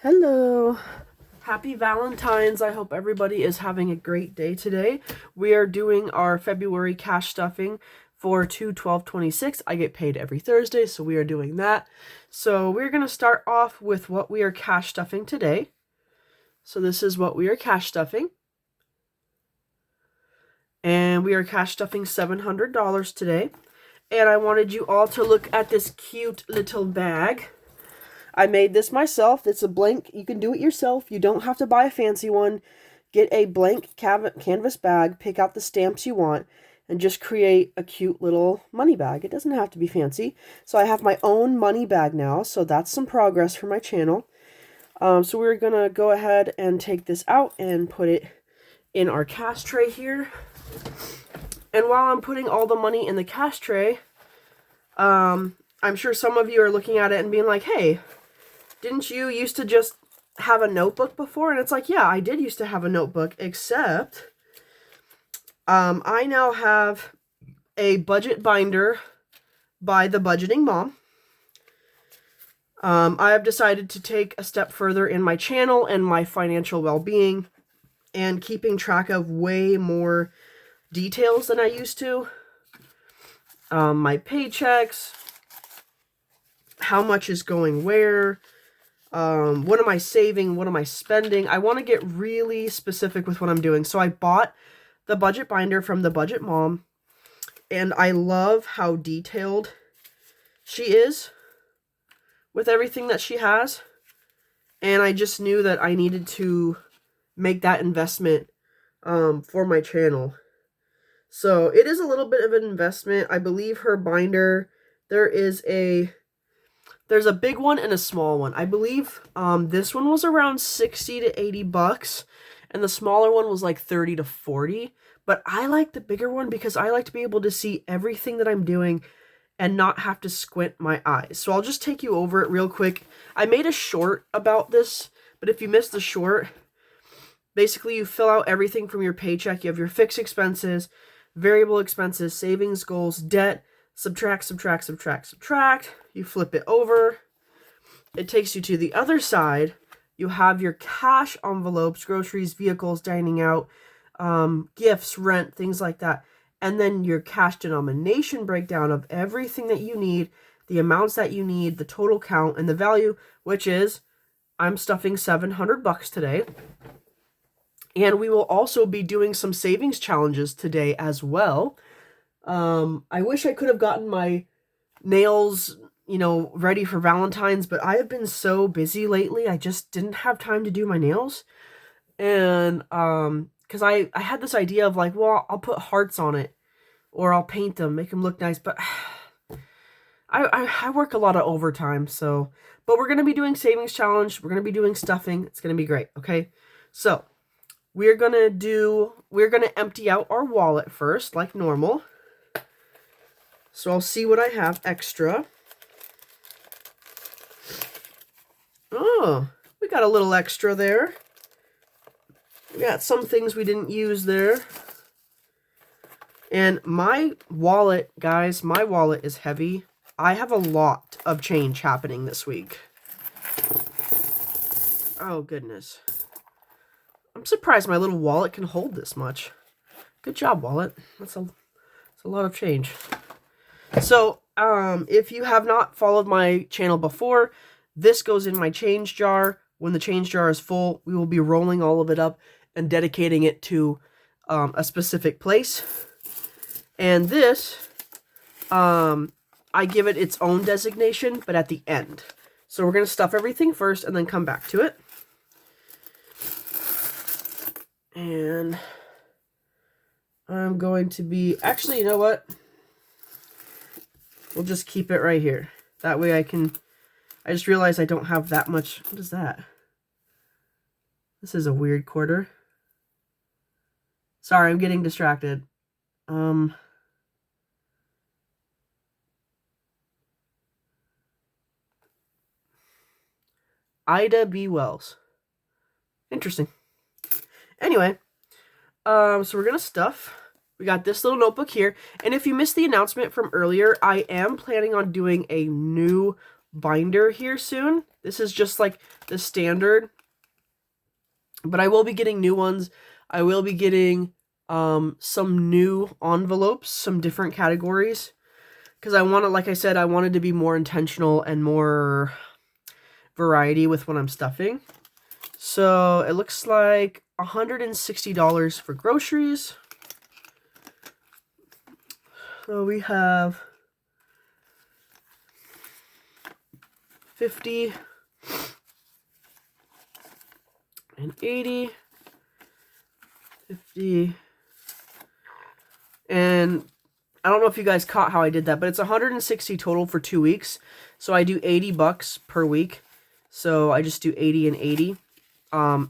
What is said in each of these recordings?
Hello. Happy Valentines. I hope everybody is having a great day today. We are doing our February cash stuffing for 2/12/26. I get paid every Thursday, so we are doing that. So we're going to start off with what we are cash stuffing today. So this is what we are cash stuffing. And we are cash stuffing $700 today. And I wanted you all to look at this cute little bag. I made this myself. It's a blank. You can do it yourself. You don't have to buy a fancy one. Get a blank canvas bag, pick out the stamps you want, and just create a cute little money bag. It doesn't have to be fancy. So I have my own money bag now, so that's some progress for my channel. So we're going to go ahead and take this out and put it in our cash tray here. And while I'm putting all the money in the cash tray, I'm sure some of you are looking at it and being like, hey, didn't you used to just have a notebook before? And it's like, yeah, I did used to have a notebook, except I now have a budget binder by The Budgeting Mom. I have decided to take a step further in my channel and my financial well-being and keeping track of way more details than I used to. My paychecks, how much is going where, what am I saving, what am I spending. I want to get really specific with what I'm doing. So I bought the budget binder from The Budget Mom, and I love how detailed she is with everything that she has. And I just knew that I needed to make that investment for my channel. So it is a little bit of an investment. I believe her binder, there's a big one and a small one. I believe this one was around 60 to 80 bucks, and the smaller one was like 30 to 40. But I like the bigger one because I like to be able to see everything that I'm doing and not have to squint my eyes. So I'll just take you over it real quick. I made a short about this, but if you missed the short, basically you fill out everything from your paycheck. You have your fixed expenses, variable expenses, savings goals, debt, subtract, subtract, subtract, subtract. You flip it over. It takes you to the other side. You have your cash envelopes, groceries, vehicles, dining out, gifts, rent, things like that. And then your cash denomination breakdown of everything that you need, the amounts that you need, the total count, and the value, which is, I'm stuffing $700 today. And we will also be doing some savings challenges today as well. I wish I could have gotten my nails, ready for Valentine's, but I have been so busy lately, I just didn't have time to do my nails. And, because I had this idea of like, well, I'll put hearts on it, or I'll paint them, make them look nice, but I work a lot of overtime, so, but we're going to be doing savings challenge, we're going to be doing stuffing, it's going to be great, okay? So, we're going to empty out our wallet first, like normal. So I'll see what I have extra. Oh, we got a little extra there. We got some things we didn't use there. And my wallet, guys, my wallet is heavy. I have a lot of change happening this week. Oh, goodness. I'm surprised my little wallet can hold this much. Good job, wallet. That's a lot of change. So, if you have not followed my channel before, this goes in my change jar. When the change jar is full, we will be rolling all of it up and dedicating it to a specific place. And this, I give it its own designation, but at the end. So we're going to stuff everything first and then come back to it. And I'm going to be, actually, you know what? We'll just keep it right here. That way I just realized I don't have that much. What is that? This is a weird quarter. Sorry, I'm getting distracted. Ida B. Wells. Interesting. Anyway, so we're going to stuff. We got this little notebook here. And if you missed the announcement from earlier, I am planning on doing a new binder here soon. This is just like the standard, but I will be getting new ones. I will be getting some new envelopes, some different categories, because I want to, like I said, I wanted to be more intentional and more variety with what I'm stuffing. So it looks like $160 for groceries. So we have 50 and 80, 50, and I don't know if you guys caught how I did that, but it's 160 total for 2 weeks. So I do $80 per week. So I just do 80 and 80.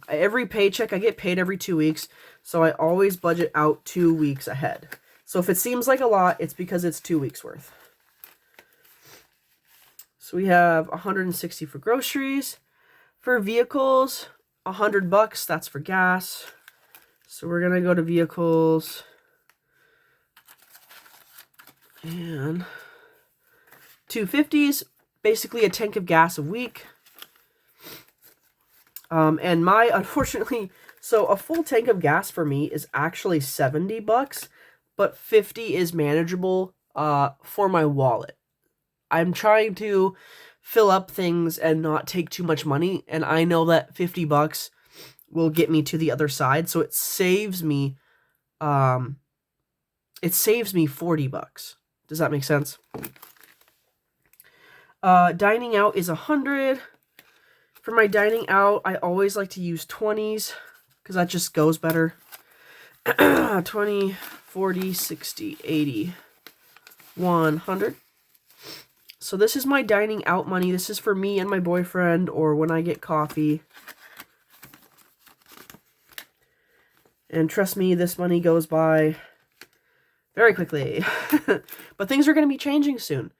Every paycheck, I get paid every 2 weeks. So I always budget out 2 weeks ahead. So if it seems like a lot, it's because it's 2 weeks worth. So we have 160 for groceries. For vehicles, $100, that's for gas. So we're going to go to vehicles. And 250s, basically a tank of gas a week. And unfortunately, so a full tank of gas for me is actually $70, but 50 is manageable for my wallet. I'm trying to fill up things and not take too much money, and I know that $50 will get me to the other side, so it saves me $40. Does that make sense? Dining out is 100. For my dining out, I always like to use 20s because that just goes better. 20, 40, 60, 80, 100. So this is my dining out money. This is for me and my boyfriend or when I get coffee. And trust me, this money goes by very quickly. But things are going to be changing soon.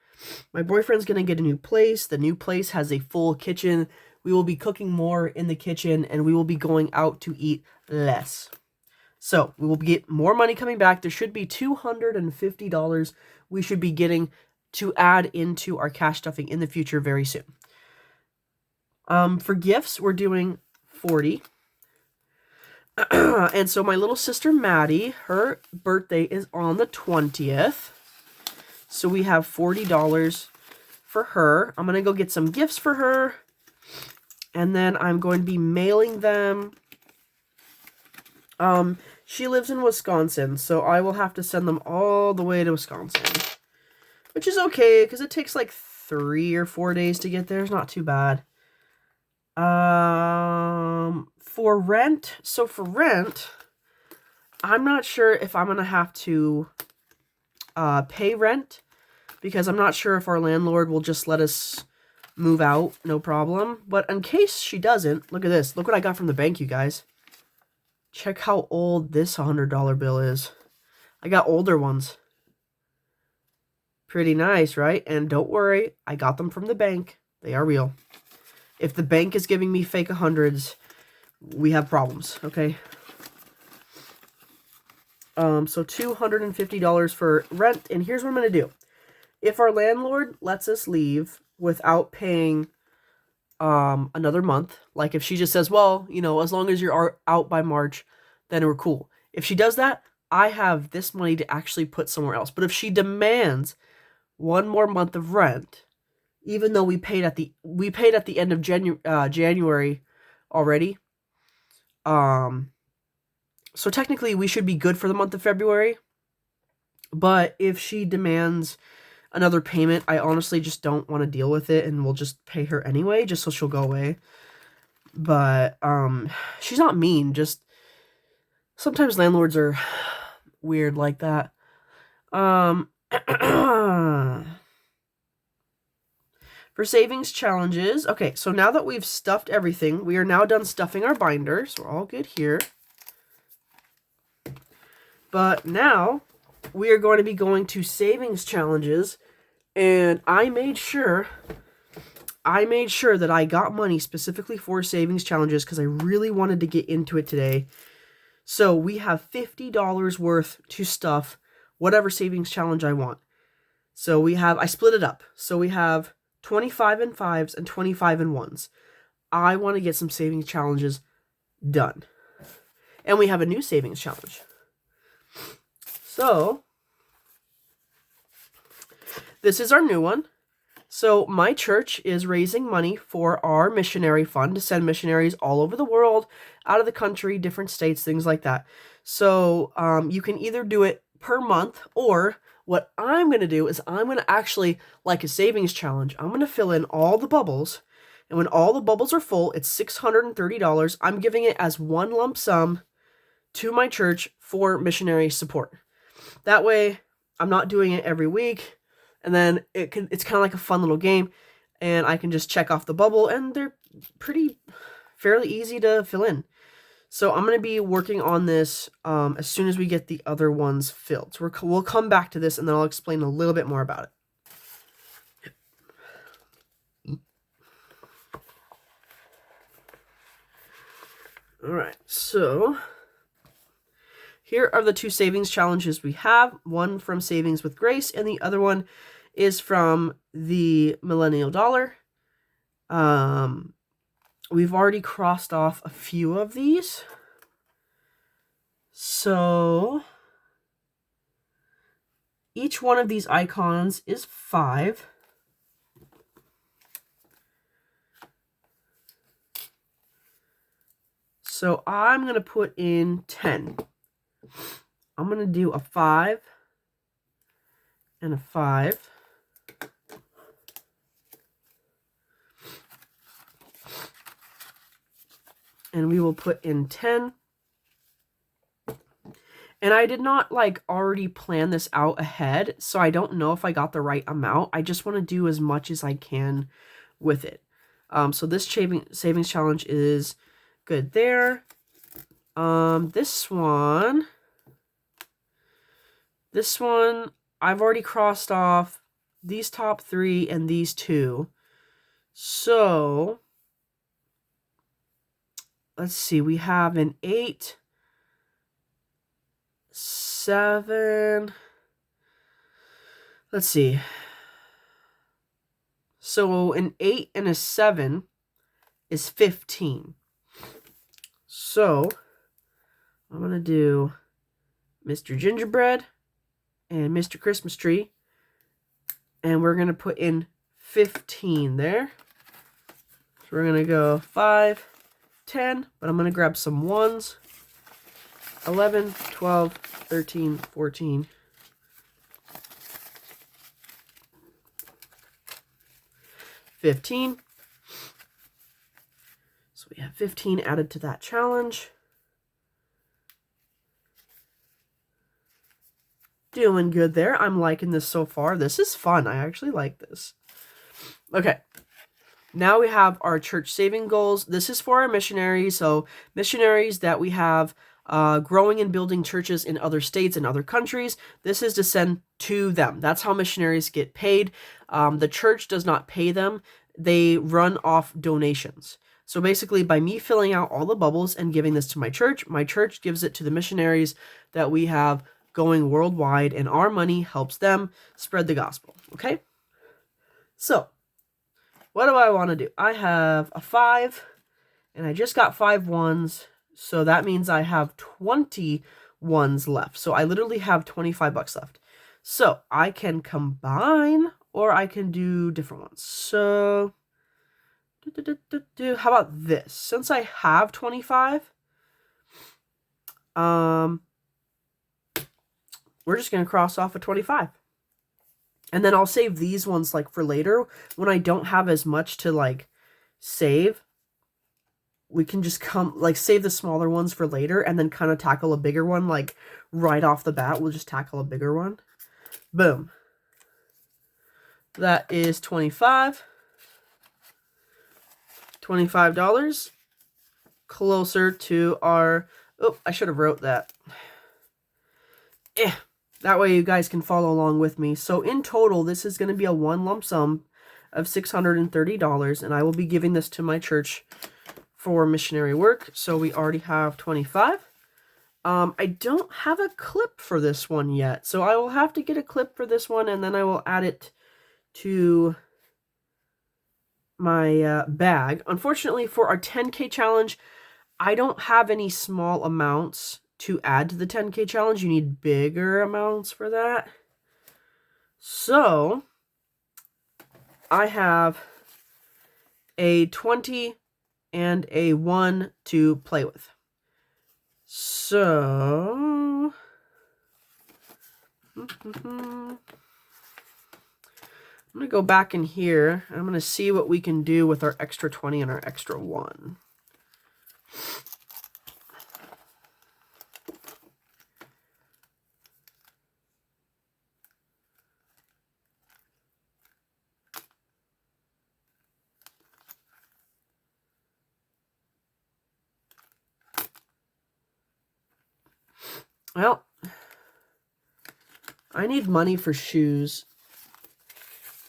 My boyfriend's going to get a new place. The new place has a full kitchen. We will be cooking more in the kitchen, and we will be going out to eat less. So we will get more money coming back. There should be $250 we should be getting to add into our cash stuffing in the future very soon. For gifts, we're doing 40. And so my little sister Maddie, her birthday is on the 20th. So we have $40 for her. I'm going to go get some gifts for her. And then I'm going to be mailing them. She lives in Wisconsin, so I will have to send them all the way to Wisconsin. Which is okay, because it takes like 3 or 4 days to get there. It's not too bad. For rent, I'm not sure if I'm going to have to pay rent, because I'm not sure if our landlord will just let us move out, no problem. But in case she doesn't, look at this. Look what I got from the bank, you guys. Check how old this $100 bill is. I got older ones. Pretty nice, right? And don't worry, I got them from the bank. They are real. If the bank is giving me fake 100s, we have problems, okay? So $250 for rent, and here's what I'm going to do. If our landlord lets us leave without paying another month, like if she just says, well, you know, as long as you're out by March, then we're cool. If she does that, I have this money to actually put somewhere else. But if she demands one more month of rent, even though we paid at the end of January already, so technically we should be good for the month of February. But if she demands another payment, I honestly just don't want to deal with it, and we'll just pay her anyway, just so she'll go away. But she's not mean, just sometimes landlords are weird like that. For savings challenges, okay, so now that we've stuffed everything, we are now done stuffing our binder, so we're all good here. But now we are going to be going to savings challenges, and I made sure that I got money specifically for savings challenges because I really wanted to get into it today. So we have $50 worth to stuff whatever savings challenge I want. So I split it up. So we have 25 in 5s, and 25 in 1s. I want to get some savings challenges done. And we have a new savings challenge. So, this is our new one. So, my church is raising money for our missionary fund to send missionaries all over the world, out of the country, different states, things like that. So, you can either do it per month, or what I'm going to do is I'm going to actually, like a savings challenge, I'm going to fill in all the bubbles. And when all the bubbles are full, it's $630. I'm giving it as one lump sum to my church for missionary support. That way, I'm not doing it every week, and then it's kind of like a fun little game, and I can just check off the bubble, and they're fairly easy to fill in. So I'm going to be working on this as soon as we get the other ones filled. So we'll come back to this, and then I'll explain a little bit more about it. All right, so here are the two savings challenges we have. One from Savings with Grace, and the other one is from the Millennial Dollar. We've already crossed off a few of these. So each one of these icons is 5. So I'm going to put in 10. I'm going to do a 5 and a 5. And we will put in 10. And I did not already plan this out ahead, so I don't know if I got the right amount. I just want to do as much as I can with it. So this savings challenge is good there. This one, I've already crossed off these top 3 and these 2. So let's see, we have an 8, 7. Let's see. So an 8 and a 7 is 15. So I'm going to do Mr. Gingerbread and Mr. Christmas Tree. And we're going to put in 15 there. So we're going to go 5, 10, but I'm going to grab some 1s. 11, 12, 13, 14. 15. So we have 15 added to that challenge. Doing good there. I'm liking this so far. This is fun. I actually like this. Okay. Now we have our church saving goals. This is for our missionaries. So missionaries that we have growing and building churches in other states and other countries. This is to send to them. That's how missionaries get paid. The church does not pay them. They run off donations. So basically, by me filling out all the bubbles and giving this to my church gives it to the missionaries that we have going worldwide, and our money helps them spread the gospel. Okay? So, what do I want to do? I have a 5, and I just got 5 1s, so that means I have 20 1s left. So I literally have $25 left. So I can combine, or I can do different ones. So, how about this? Since I have 25, we're just going to cross off a 25. And then I'll save these ones for later when I don't have as much to save. We can just save the smaller ones for later and then kind of tackle a bigger one right off the bat. We'll just tackle a bigger one. Boom. That is 25. $25. Closer to our... Oh, I should have wrote that. That way you guys can follow along with me. So in total, this is going to be a one lump sum of $630, and I will be giving this to my church for missionary work. So we already have 25. I don't have a clip for this one yet, so I will have to get a clip for this one, and then I will add it to my bag. Unfortunately, for our 10K challenge, I don't have any small amounts to add to the 10K challenge. You need bigger amounts for that. So, I have a 20 and a 1 to play with. So, I'm going to go back in here. I'm going to see what we can do with our extra 20 and our extra 1. Well, I need money for shoes.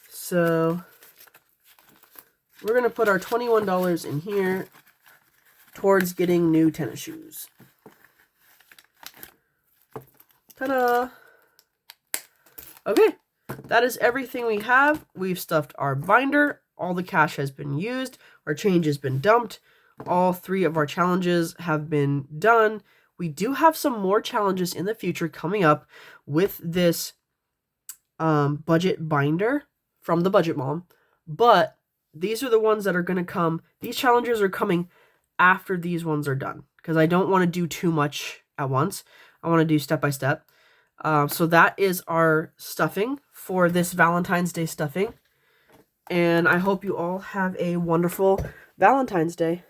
So, we're going to put our $21 in here towards getting new tennis shoes. Ta-da! Okay, that is everything we have. We've stuffed our binder. All the cash has been used. Our change has been dumped. All 3 of our challenges have been done. We do have some more challenges in the future coming up with this budget binder from the Budget Mom. But these are the ones that are going to come. These challenges are coming after these ones are done, because I don't want to do too much at once. I want to do step by step. So that is our stuffing for this Valentine's Day stuffing. And I hope you all have a wonderful Valentine's Day.